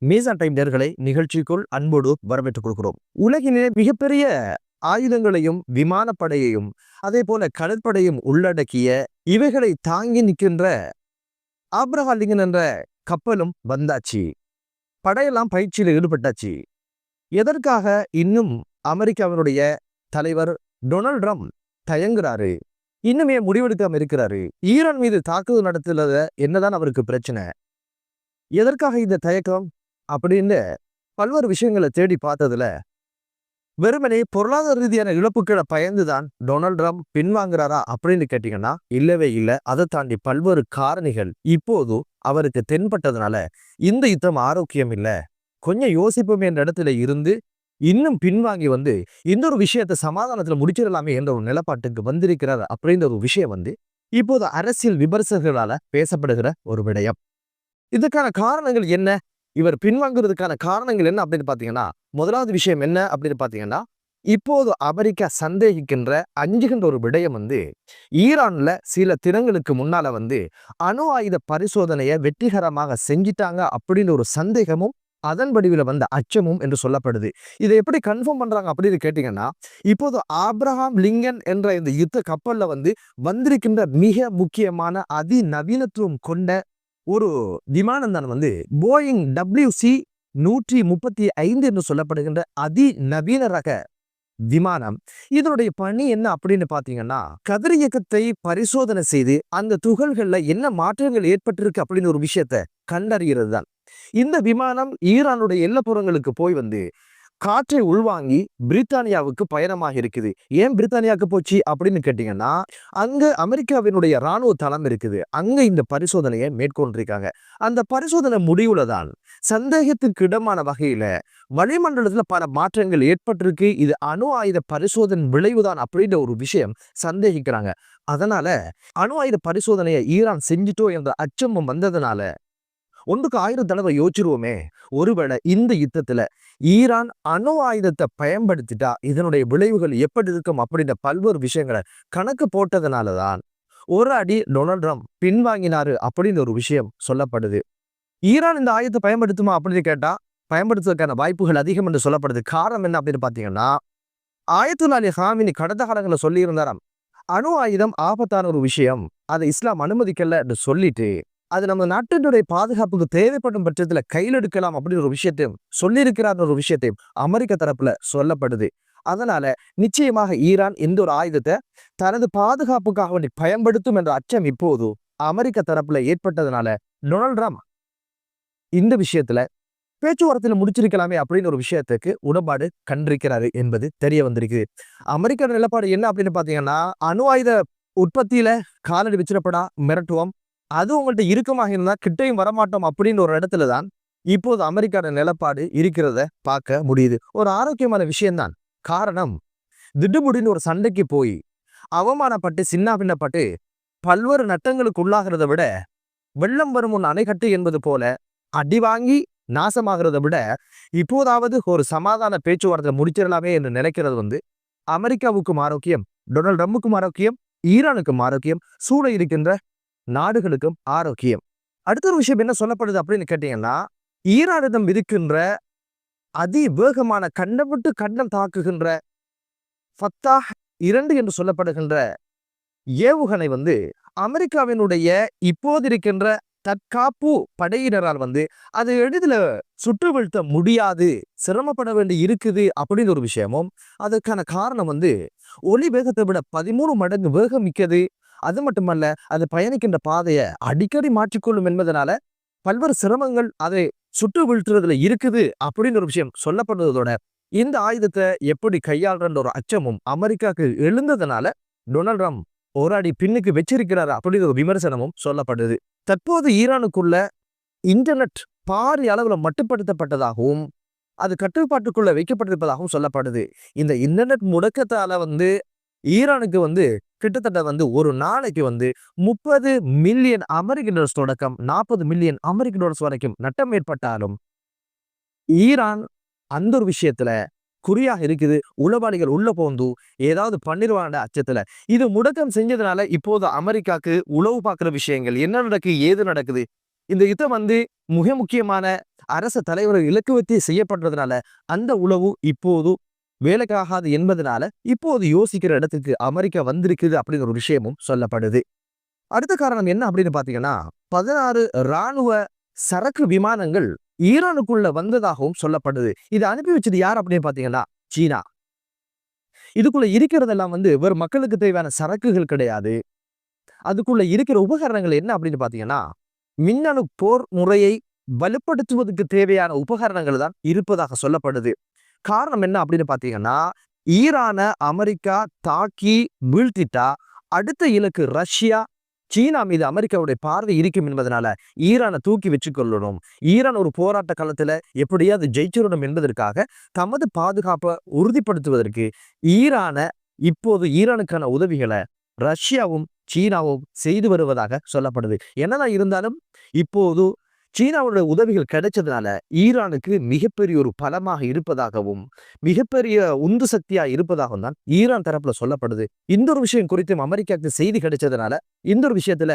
மீசான் டைம் நேயர்களை நிகழ்ச்சிக்குள் அன்போடு வரவேற்றுக் கொள்கிறோம். உலகிலே மிகப்பெரிய ஆயுதங்களையும் விமானப்படையையும் அதே போல கடற்படையும் உள்ளடக்கிய இவைகளை தாங்கி நிற்கின்ற ஆப்ரஹாம் லிங்கன் என்ற கப்பலும் வந்தாச்சு. படையெல்லாம் பயிற்சியில் ஈடுபட்டாச்சு. எதற்காக இன்னும் அமெரிக்காவினுடைய தலைவர் டொனால்ட் ட்ரம்ப் தயங்குறாரு, இன்னுமே முடிவெடுக்காம இருக்கிறாரு. ஈரான் மீது தாக்குதல் நடத்துறத என்னதான் அவருக்கு பிரச்சனை, எதற்காக இந்த தயக்கம் அப்படின்னு பல்வேறு விஷயங்களை தேடி பார்த்ததுல வெறுமனே பொருளாதார ரீதியான இழப்புகளை பயந்துதான் டொனால்ட் ட்ரம்ப் பின்வாங்குறாரா அப்படின்னு கேட்டீங்கன்னா இல்லவே இல்லை. அதை தாண்டி பல்வேறு காரணிகள் இப்போது அவருக்கு தென்பட்டதுனால இந்த யுத்தம் ஆரோக்கியம் இல்லை, கொஞ்சம் யோசிப்போம் என்ற இடத்துல இருந்து இன்னும் பின்வாங்கி இந்த ஒரு விஷயத்தை சமாதானத்துல முடிச்சிடலாமே என்ற ஒரு நிலப்பாட்டுக்கு வந்திருக்கிறார் அப்படின்ற ஒரு விஷயம் இப்போது அரசியல் விமர்சகர்களால பேசப்படுகிற ஒரு விடயம். இதுக்கான காரணங்கள் என்ன, இவர் பின்வாங்குறதுக்கான காரணங்கள் என்ன அப்படின்னு பாத்தீங்கன்னா, முதலாவது விஷயம் என்ன அப்படின்னு பாத்தீங்கன்னா, இப்போது அமெரிக்கா சந்தேகிக்கின்ற அஞ்சுகின்ற ஒரு விடயம் ஈரான்ல சில தினங்களுக்கு முன்னால அணு ஆயுத பரிசோதனையை வெற்றிகரமாக செஞ்சிட்டாங்க அப்படின்னு ஒரு சந்தேகமும் அதன் வடிவில் வந்த அச்சமும் என்று சொல்லப்படுது. இதை எப்படி கன்ஃபார்ம் பண்றாங்க அப்படின்னு கேட்டீங்கன்னா, இப்போது ஆப்ரஹாம் லிங்கன் என்ற இந்த யுத்த கப்பல்ல வந்திருக்கின்ற மிக முக்கியமான அதிநவீனத்துவம் கொண்ட ஒரு விமானம் தான் போயிங் WC-135 என்று சொல்லப்படுகின்ற அதிநவீன ரக விமானம். இதனுடைய பணி என்ன அப்படின்னு பாத்தீங்கன்னா, கதிரியக்கத்தை பரிசோதனை செய்து அந்த துகள்கள்ல என்ன மாற்றங்கள் ஏற்பட்டிருக்கு அப்படின்னு ஒரு விஷயத்த கண்டறிகிறது தான். இந்த விமானம் ஈரானுடைய எல்லைப்புறங்களுக்கு போய் காற்றை உள்வாங்கி பிரித்தானியாவுக்கு பயணமாக இருக்குது. ஏன் பிரித்தானியாவுக்கு போச்சு அப்படின்னு கேட்டீங்கன்னா, அங்க அமெரிக்காவினுடைய இராணுவ தளம் இருக்குது, அங்க இந்த பரிசோதனையை மேற்கொண்டிருக்காங்க. அந்த பரிசோதனை முடிவுல தான் சந்தேகத்துக்கு இடமான வகையில வளிமண்டலத்துல பல மாற்றங்கள் ஏற்பட்டிருக்கு, இது அணு ஆயுத பரிசோதனை விளைவுதான் அப்படின்ற ஒரு விஷயம் சந்தேகிக்கிறாங்க. அதனால அணு ஆயுத பரிசோதனையை ஈரான் செஞ்சிட்டோ என்ற அச்சமும் வந்ததுனால ஒன்றுக்கு 1000 தடவை யோசிச்சிருவோமே, ஒருவேளை இந்த யுத்தத்துல ஈரான் அணு ஆயுதத்தை பயன்படுத்திட்டா இதனுடைய விளைவுகள் எப்படி இருக்கும் அப்படின்ற பல்வேறு விஷயங்களை கணக்கு போட்டதுனாலதான் ஒரு அடி டொனால்ட் ட்ரம்ப் பின்வாங்கினாரு அப்படின்னு ஒரு விஷயம் சொல்லப்படுது. ஈரான் இந்த ஆயுதத்தை பயன்படுத்துமா அப்படின்னு கேட்டா பயன்படுத்துவதற்கான வாய்ப்புகள் அதிகம் என்று சொல்லப்படுது. காரணம் என்ன அப்படின்னு பாத்தீங்கன்னா, ஆயத்துல்லா அலி ஹாமினி கடந்த காலங்களில் சொல்லி இருந்தாராம், அணு ஆயுதம் ஆபத்தான ஒரு விஷயம், அதை இஸ்லாம் அனுமதிக்கல என்று சொல்லிட்டு அது நம்ம நாட்டினுடைய பாதுகாப்புக்கு தேவைப்படும் பட்சத்துல கையில் எடுக்கலாம் அப்படின்னு ஒரு விஷயத்தையும் சொல்லியிருக்கிறார் ஒரு விஷயத்தையும் அமெரிக்க தரப்புல சொல்லப்படுது. அதனால நிச்சயமாக ஈரான் இந்த ஒரு ஆயுதத்தை தனது பாதுகாப்புக்காக வேண்டி பயன்படுத்தும் என்ற அச்சம் இப்போது அமெரிக்க தரப்புல ஏற்பட்டதுனால டொனால்ட் ட்ரம்ப் இந்த விஷயத்துல பேச்சுவார்த்தையில முடிச்சிருக்கலாமே அப்படின்னு ஒரு விஷயத்துக்கு உடன்பாடு கண்டிருக்கிறாரு என்பது தெரிய வந்திருக்கு. அமெரிக்க நிலப்பாடு என்ன அப்படின்னு பாத்தீங்கன்னா, அணு ஆயுத உற்பத்தியில காலடி வச்சிடப்படா மிரட்டுவோம், அது உங்கள்கிட்ட இறுக்கமாக இருந்தா கிட்டையும் வரமாட்டோம் அப்படின்னு ஒரு இடத்துல தான் இப்போது அமெரிக்காவோட நிலப்பாடு இருக்கிறத பார்க்க முடியுது. ஒரு ஆரோக்கியமான விஷயம்தான். காரணம், திடுமுடின்னு ஒரு சண்டைக்கு போய் அவமானப்பட்டு சின்ன பின்னப்பட்டு பல்வேறு நட்டங்களுக்கு உள்ளாகிறத விட, வெள்ளம் வரும் முன் அணைக்கட்டு என்பது போல அடி வாங்கி நாசமாகிறத விட இப்போதாவது ஒரு சமாதான பேச்சுவார்த்தை முடிச்சிடலாமே என்று நினைக்கிறது அமெரிக்காவுக்கும் ஆரோக்கியம், டொனால்ட் ட்ரம்புக்கும் ஆரோக்கியம், ஈரானுக்கும் ஆரோக்கியம், சூழ இருக்கின்ற நாடுகளுக்கும் ஆரோக்கியம். அடுத்த ஒரு விஷயம் என்ன சொல்லப்படுது அப்படின்னு கேட்டீங்கன்னா, ஈரானிடம் இருக்கின்ற அதிவேகமான கண்டம் விட்டு கண்டம் தாக்குகின்ற ஃபத்தாஹ் 2 என்று சொல்லப்படுகின்ற ஏவுகணை அமெரிக்காவினுடைய இப்போது இருக்கின்ற தற்காப்பு படையினரால் அது எளிதில் சுட்டு வீழ்த்த முடியாது, சிரமப்பட வேண்டி இருக்குது அப்படின்னு ஒரு விஷயமும், அதுக்கான காரணம் ஒளி வேகத்தை விட 13 மடங்கு வேகம் மிக்கது. அது மட்டுமல்ல, அது பயணிக்கின்ற பாதையை அடிக்கடி மாற்றிக்கொள்ளும் என்பதனால பல்வேறு சிரமங்கள் அதை சுட்டு வீழ்த்துறதுல இருக்குது அப்படின்னு ஒரு விஷயம் சொல்லப்படுவதோட இந்த ஆயுதத்தை எப்படி கையாளுற ஒரு அச்சமும் அமெரிக்காவுக்கு எழுந்ததுனால டொனால்ட் ட்ரம்ப் போராடி பின்னுக்கு வச்சிருக்கிறார் அப்படிங்கிற ஒரு விமர்சனமும் சொல்லப்படுது. தற்போது ஈரானுக்குள்ள இன்டர்நெட் பாரிய அளவுல மட்டுப்படுத்தப்பட்டதாகவும் அது கட்டுப்பாட்டுக்குள்ள வைக்கப்பட்டிருப்பதாகவும் சொல்லப்படுது. இந்த இன்டர்நெட் முடக்கத்தால ஈரானுக்கு கிட்டத்தட்ட ஒரு நாளைக்கு 30 மில்லியன் அமெரிக்க டாலர்ஸ் தொடக்கம் 40 மில்லியன் அமெரிக்க டாலர்ஸ் வரைக்கும் நட்டம் ஏற்பட்டாலும் ஈரான் அந்த ஒரு விஷயத்துல குறியாக இருக்குது. உளவாளிகள் உள்ள போந்து ஏதாவது பண்ணிடுவாங்க அச்சத்துல இது முடக்கம் செஞ்சதுனால இப்போது அமெரிக்காவுக்கு உளவு பார்க்குற விஷயங்கள் என்ன நடக்குது, ஏது நடக்குது, இந்த யுத்தம் மிக முக்கியமான அரச தலைவர் இலக்குவத்தை செய்யப்படுறதுனால அந்த உளவு இப்போது வேலைக்காகாது என்பதனால இப்போது யோசிக்கிற இடத்துக்கு அமெரிக்கா வந்திருக்குது அப்படின்னு ஒரு விஷயமும் சொல்லப்படுது. அடுத்த காரணம் என்ன அப்படின்னு பாத்தீங்கன்னா, 16 ராணுவ சரக்கு விமானங்கள் ஈரானுக்குள்ள வந்ததாகவும் சொல்லப்படுது. இதை அனுப்பி வச்சது யார் அப்படின்னு பாத்தீங்கன்னா சீனா. இதுக்குள்ள இருக்கிறதெல்லாம் வெறும் மக்களுக்கு தேவையான சரக்குகள் கிடையாது. அதுக்குள்ள இருக்கிற உபகரணங்கள் என்ன அப்படின்னு பாத்தீங்கன்னா, மின்னணு போர் முறையை வலுப்படுத்துவதற்கு தேவையான உபகரணங்கள் தான் இருப்பதாக சொல்லப்படுது. காரணம் என்ன அப்படின்னு பாத்தீங்கன்னா, ஈரான அமெரிக்கா தாக்கி வீழ்த்திட்டா அடுத்த இலக்கு ரஷ்யா, சீனா மீது அமெரிக்காவுடைய பார்வை இருக்கும் என்பதனால ஈரானை தூக்கி வச்சு கொள்ளணும். ஈரான் ஒரு போராட்ட காலத்துல எப்படியாவது ஜெயிச்சிடணும் என்பதற்காக தமது பாதுகாப்பை உறுதிப்படுத்துவதற்கு இப்போது ஈரானுக்கான உதவிகளை ரஷ்யாவும் சீனாவும் செய்து வருவதாக சொல்லப்படுது. என்னதான் இருந்தாலும் இப்போது சீனாவுடைய உதவிகள் கிடைச்சதுனால ஈரானுக்கு மிகப்பெரிய ஒரு பலமாக இருப்பதாகவும் மிகப்பெரிய உந்து சக்தியா இருப்பதாகவும் தான் ஈரான் தரப்புல சொல்லப்படுது. இந்த ஒரு விஷயம் குறித்தும் அமெரிக்காவுக்கு செய்தி கிடைச்சதுனால இந்த ஒரு விஷயத்துல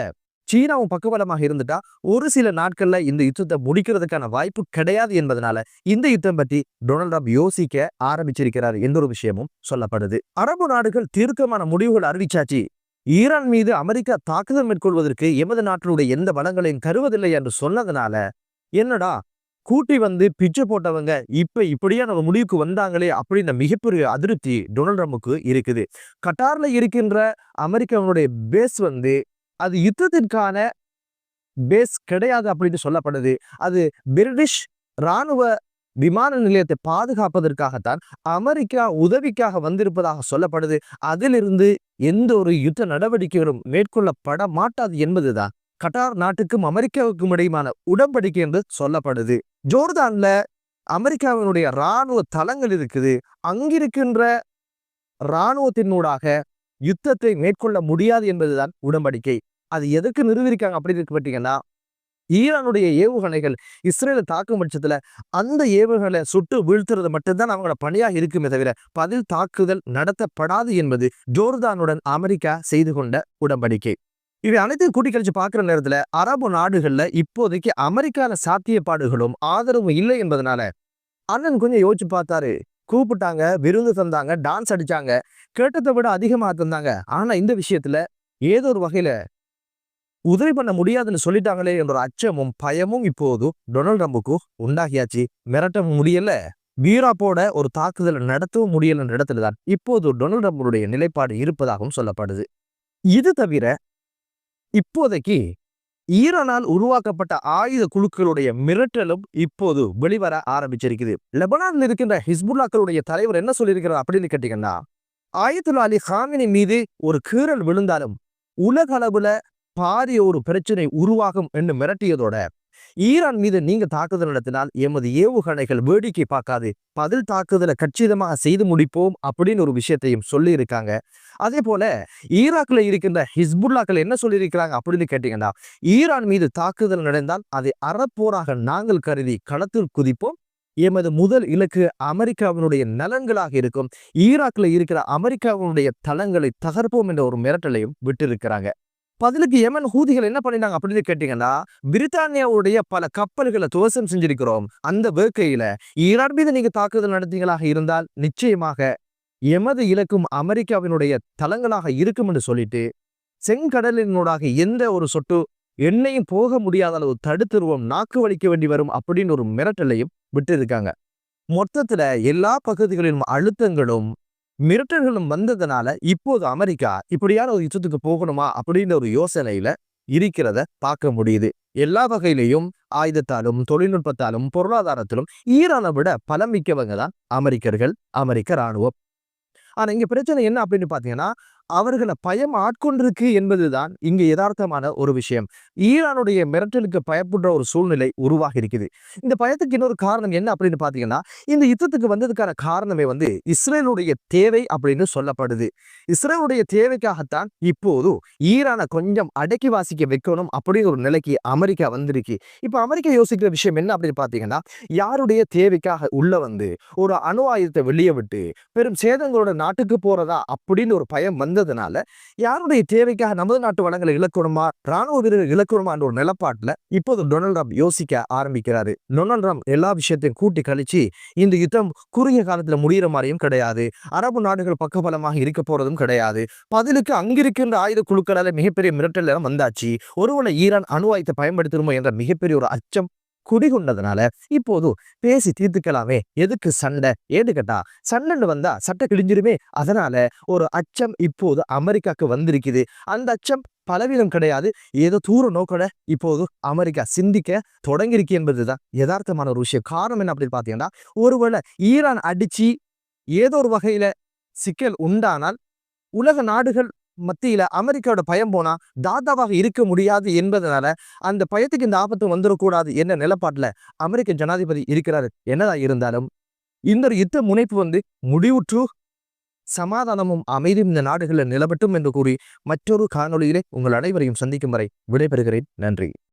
சீனாவும் பக்கபலமாக இருந்துட்டா ஒரு சில நாட்கள்ல இந்த யுத்தத்தை முடிக்கிறதுக்கான வாய்ப்பு கிடையாது என்பதனால இந்த யுத்தம் பற்றி டொனால்ட் ட்ரம்ப் யோசிக்க ஆரம்பிச்சிருக்கிறார் என்ற ஒரு விஷயமும் சொல்லப்படுது. அரபு நாடுகள் தீர்க்கமான முடிவுகள் அறிவிச்சாச்சு. ஈரான் மீது அமெரிக்கா தாக்குதல் மேற்கொள்வதற்கு எமது நாட்டினுடைய எந்த வளங்களையும் தருவதில்லை என்று சொன்னதுனால என்னடா கூட்டி பிச்சை போட்டவங்க இப்ப இப்படியான ஒரு முடிவுக்கு வந்தாங்களே அப்படின்ற மிகப்பெரிய அதிருப்தி டொனால்ட் ட்ரம்புக்கு இருக்குது. கட்டார்ல இருக்கின்ற அமெரிக்காவுடைய பேஸ் அது யுத்தத்திற்கான பேஸ் கிடையாது அப்படின்னு சொல்லப்படுது. அது பிரிட்டிஷ் ராணுவ விமான நிலையத்தை பாதுகாப்பதற்காகத்தான் அமெரிக்கா உதவிக்காக வந்திருப்பதாக சொல்லப்படுது. அதிலிருந்து எந்த ஒரு யுத்த நடவடிக்கைகளும் மேற்கொள்ளப்பட மாட்டாது என்பதுதான் கட்டார் நாட்டுக்கும் அமெரிக்காவுக்கும் இடையுமான உடன்படிக்கை என்று சொல்லப்படுது. ஜோர்தான்ல அமெரிக்காவினுடைய இராணுவ தளங்கள் இருக்குது. அங்கிருக்கின்ற இராணுவத்தினூடாக யுத்தத்தை மேற்கொள்ள முடியாது என்பதுதான் உடன்படிக்கை. அது எதற்கு நிறுவிருக்காங்க அப்படின்னு பார்த்தீங்கன்னா, ஈரானுடைய ஏவுகணைகள் இஸ்ரேலை தாக்கும் பட்சத்துல அந்த ஏவுகணை சுட்டு வீழ்த்துறது மட்டும்தான் அவங்களோட பணியாக இருக்குமே தவிர பதில் தாக்குதல் நடத்தப்படாது என்பது ஜோர்தானுடன் அமெரிக்கா செய்து கொண்ட உடன்படிக்கை. இவை அனைத்தையும் கூட்டி கழிச்சு பார்க்கிற நேரத்துல அரபு நாடுகள்ல இப்போதைக்கு அமெரிக்கான சாத்தியப்பாடுகளும் ஆதரவும் இல்லை என்பதனால அண்ணன் கொஞ்சம் யோசிச்சு பார்த்தாரு. கூப்பிட்டாங்க, விருந்து தந்தாங்க, டான்ஸ் அடிச்சாங்க, கேட்டதை விட அதிகமா தந்தாங்க. ஆனா இந்த விஷயத்துல ஏதோ ஒரு வகையில உதவி பண்ண முடியாதுன்னு சொல்லிட்டாங்களே என்ற அச்சமும் பயமும் இப்போது டொனால்ட் ட்ரம்புக்கு உண்டாகியாச்சு. மிரட்ட முடியல, வீராப்போட ஒரு தாக்குதல் நடத்தவும் முடியல என்ற இடத்துலதான் இப்போது டொனால்ட் ட்ரம்புடைய நிலைப்பாடு இருப்பதாகவும் சொல்லப்படுது. இது தவிர இப்போதைக்கு ஈரானால் உருவாக்கப்பட்ட ஆயுத குழுக்களுடைய மிரட்டலும் இப்போது வெளிவர ஆரம்பிச்சிருக்குது. லெபனானில் இருக்கின்ற ஹிஸ்புல்லாக்களுடைய தலைவர் என்ன சொல்லியிருக்கிறார் அப்படின்னு கேட்டீங்கன்னா, ஆயத்துல்லா அலி காமினி மீது ஒரு கீறல் விழுந்தாலும் உலக அளவுல பாரிய ஒரு பிரச்சனை உருவாகும் என்று மிரட்டியதோட ஈரான் மீது நீங்க தாக்குதல் நடத்தினால் எமது ஏவுகணைகள் வேடிக்கை பார்க்காது, பதில் தாக்குதலை கச்சிதமாக செய்து முடிப்போம் அப்படின்னு ஒரு விஷயத்தையும் சொல்லி இருக்காங்க. அதே போல ஈராக்ல இருக்கின்ற ஹிஸ்புல்லாக்கள் என்ன சொல்லியிருக்கிறாங்க அப்படின்னு கேட்டீங்கன்னா, ஈரான் மீது தாக்குதல் நடந்தால் அதை அறப்போராக நாங்கள் கருதி களத்தில் குதிப்போம். எமது முதல் இலக்கு அமெரிக்காவினுடைய நலன்களாக இருக்கும். ஈராக்ல இருக்கிற அமெரிக்காவினுடைய தளங்களை தகர்ப்போம் என்ற ஒரு மிரட்டலையும் விட்டிருக்கிறாங்க. பதிலுக்கு யமன் ஹூதிகள் என்ன பண்ணினாங்க அப்படின்னு கேட்டீங்கன்னா, பிரித்தானியாவுடைய பல கப்பல்களை துவசம் செஞ்சிருக்கிறோம். அந்த வேட்கையில ஈரான் மீது நீங்க தாக்குதல் நடத்தீங்களாக இருந்தால் நிச்சயமாக எமது இலக்கும் அமெரிக்காவினுடைய தளங்களாக இருக்கும் என்று சொல்லிட்டு செங்கடலினூடாக எந்த ஒரு சொட்டு எண்ணெயும் போக முடியாத அளவு தடுத்துருவோம், நாக்கு வலிக்க வேண்டி வரும் அப்படின்னு ஒரு மிரட்டலையும் விட்டு இருக்காங்க. மொத்தத்துல எல்லா பகுதிகளிலும் அழுத்தங்களும் மிரட்டல்களும் வந்ததுனால இப்போது அமெரிக்கா இப்படியான ஒரு யுத்தத்துக்கு போகணுமா அப்படின்ற ஒரு யோசனையில இருக்கிறத பார்க்க முடியுது. எல்லா வகையிலையும் ஆயுதத்தாலும் தொழில்நுட்பத்தாலும் பொருளாதாரத்திலும் ஈரானை விட பலம் மிக்கவங்க தான் அமெரிக்கர்கள், அமெரிக்க இராணுவம். ஆனா இங்க பிரச்சனை என்ன அப்படின்னு பாத்தீங்கன்னா, அவர்களை பயம் ஆட்கொண்டிருக்கு என்பதுதான் இங்க யதார்த்தமான ஒரு விஷயம். ஈரானுடைய மிரட்டலுக்கு பயப்படுற ஒரு சூழ்நிலை உருவாகி இருக்குது. இந்த பயத்துக்கு இன்னொரு காரணம் என்ன அப்படின்னு பாத்தீங்கன்னா, இந்த யுத்தத்துக்கு வந்ததுக்கான காரணமே இஸ்ரேலுடைய தேவை அப்படின்னு சொல்லப்படுது. இஸ்ரேலுடைய தேவைக்காகத்தான் இப்போது ஈரானை கொஞ்சம் அடக்கி வாசிக்க வைக்கணும் அப்படின்னு ஒரு நிலைக்கு அமெரிக்கா வந்திருக்கு. இப்ப அமெரிக்கா யோசிக்கிற விஷயம் என்ன அப்படின்னு பாத்தீங்கன்னா, யாருடைய தேவைக்காக உள்ள ஒரு அணு ஆயுதத்தை வெளியே விட்டு பெரும் சேதங்களோட நாட்டுக்கு போறதா அப்படின்னு ஒரு பயம் வந்ததுனால யாருடைய தேவைக்காக நமது நாட்டு வளங்களை இழக்கணுமா, ராணுவ வீரர்கள் இழக்கணுமா என்ற ஒரு நிலப்பாட்டுல இப்போது டொனால்ட் ட்ரம்ப் யோசிக்க ஆரம்பிக்கிறாரு. டொனால்ட் ட்ரம்ப் எல்லா விஷயத்தையும் கூட்டி கழிச்சு இந்த யுத்தம் குறுகிய காலத்துல முடிகிற மாதிரியும் கிடையாது, அரபு நாடுகள் பக்கபலமாக இருக்க போறதும் கிடையாது, பதிலுக்கு அங்கிருக்கின்ற ஆயுத குழுக்களால மிகப்பெரிய மிரட்டல் எல்லாம் வந்தாச்சு, ஒருவேளை ஈரான் அணு ஆயுதத்தை பயன்படுத்தணுமோ என்ற மிகப்பெரிய ஒரு அச்சம் குடிகொண்டதுனால இப்போது பேசி தீர்த்துக்கலாமே, எதுக்கு சண்டை, ஏன்னு கேட்டா சண்டைன்னு வந்தா சட்டை கிழிஞ்சிருமே, அதனால ஒரு அச்சம் இப்போது அமெரிக்காக்கு வந்திருக்குது. அந்த அச்சம் பலவீனம் கிடையாது, ஏதோ தூர நோக்கோட இப்போது அமெரிக்கா சிந்திக்க தொடங்கியிருக்கு என்பதுதான் யதார்த்தமான ஒரு விஷயம். காரணம் என்ன அப்படின்னு பாத்தீங்கன்னா, ஒருவேளை ஈரான் அடிச்சு ஏதோ ஒரு வகையில சிக்கல் உண்டானால் உலக நாடுகள் மத்தியில அமெரிக்காவோட பயம் போனா தாதாவாக இருக்க முடியாது என்பதனால அந்த பயத்துக்கு இந்த ஆபத்து வந்துடக்கூடாது என்ன நிலப்பாட்டுல அமெரிக்க ஜனாதிபதி இருக்கிறாரு. என்னதான் இருந்தாலும் இந்த ஒரு யுத்த முனைப்பு முடிவுற்று சமாதானமும் அமைதியும் இந்த நாடுகளில் நிலவட்டும் என்று கூறி மற்றொரு காணொளியிலே உங்கள் அனைவரையும் சந்திக்கும் வரை விடைபெறுகிறேன். நன்றி.